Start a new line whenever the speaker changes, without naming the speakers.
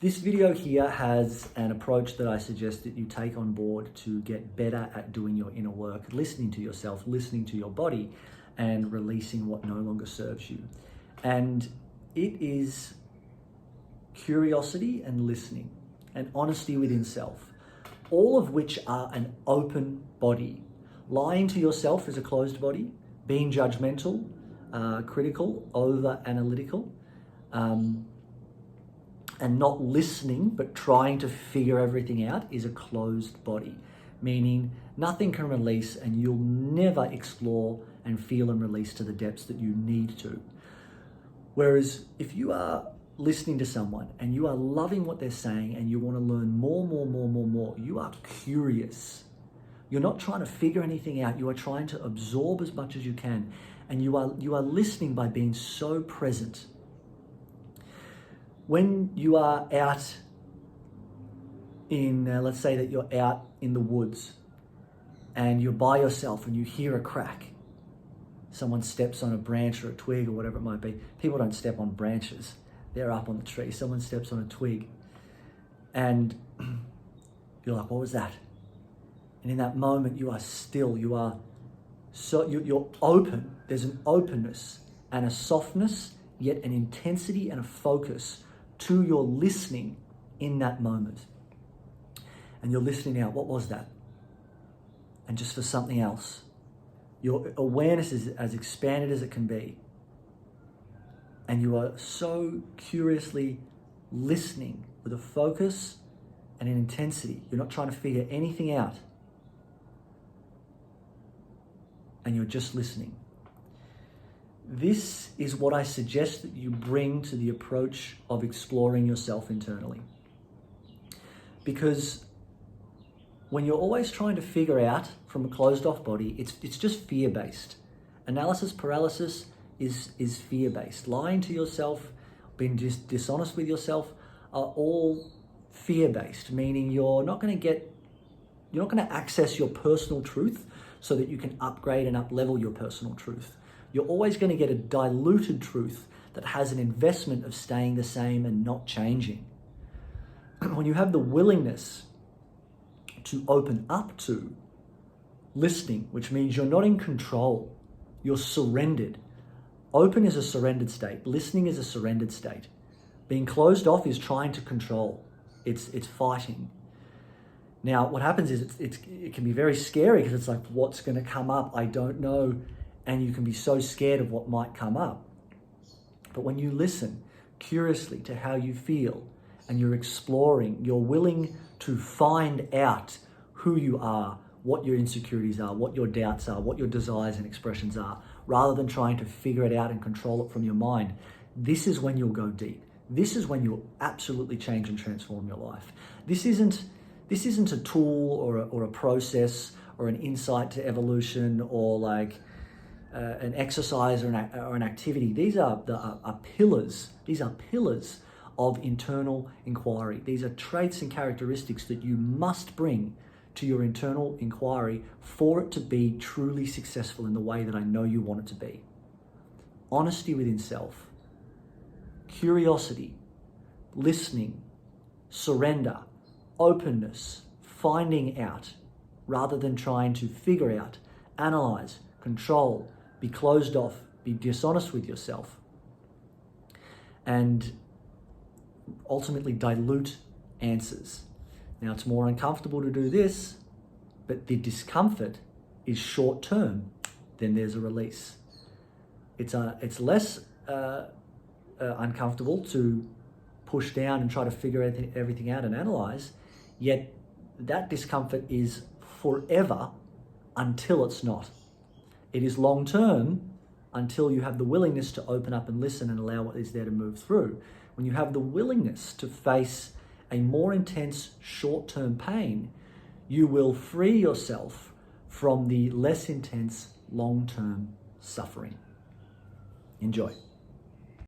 This video here has an approach that I suggest that you take on board to get better at doing your inner work, listening to yourself, listening to your body, and releasing what no longer serves you. And it is curiosity and listening and honesty within self, all of which are an open body. Lying to yourself is a closed body. Being judgmental, critical, over-analytical, and not listening but trying to figure everything out is a closed body, meaning nothing can release and you'll never explore and feel and release to the depths that you need to. Whereas if you are listening to someone and you are loving what they're saying and you want to learn more, you are curious. You're not trying to figure anything out. You are trying to absorb as much as you can. And you are listening by being so present. When you are out in, let's say that you're out in the woods and you're by yourself and you hear a crack. Someone steps on a branch or a twig or whatever it might be. People don't step on branches. They're up on the tree. Someone steps on a twig. And you're like, what was that? And in that moment, you are still, you're open. There's an openness and a softness, yet an intensity and a focus to your listening in that moment. And you're listening out, what was that? And just for something else. Your awareness is as expanded as it can be. And you are so curiously listening with a focus and an intensity. You're not trying to figure anything out. And you're just listening. This is what I suggest that you bring to the approach of exploring yourself internally. Because when you're always trying to figure out from a closed off body, it's just fear-based. Analysis paralysis is fear-based. Lying to yourself, being dishonest with yourself are all fear-based, meaning you're not going to access your personal truth so that you can upgrade and up-level your personal truth. You're always going to get a diluted truth that has an investment of staying the same and not changing. When you have the willingness to open up to listening, which means you're not in control, you're surrendered. Open is a surrendered state. Listening is a surrendered state. Being closed off is trying to control. It's fighting. Now, what happens is it can be very scary because it's like, what's going to come up? I don't know. And you can be so scared of what might come up. But when you listen curiously to how you feel and you're exploring, you're willing to find out who you are, what your insecurities are, what your doubts are, what your desires and expressions are, rather than trying to figure it out and control it from your mind. This is when you'll go deep. This is when you'll absolutely change and transform your life. This isn't a tool or a process or an insight to evolution or like an exercise or an activity. These are pillars. These are pillars of internal inquiry. These are traits and characteristics that you must bring to your internal inquiry for it to be truly successful in the way that I know you want it to be. Honesty within self, curiosity, listening, surrender, openness, finding out, rather than trying to figure out, analyze, control, be closed off, be dishonest with yourself, and ultimately dilute answers. Now, it's more uncomfortable to do this, but the discomfort is short term. Then there's a release. It's less uncomfortable to push down and try to figure everything out and analyze, yet that discomfort is forever until it's not. It is long term until you have the willingness to open up and listen and allow what is there to move through. When you have the willingness to face a more intense short-term pain, you will free yourself from the less intense long-term suffering. Enjoy.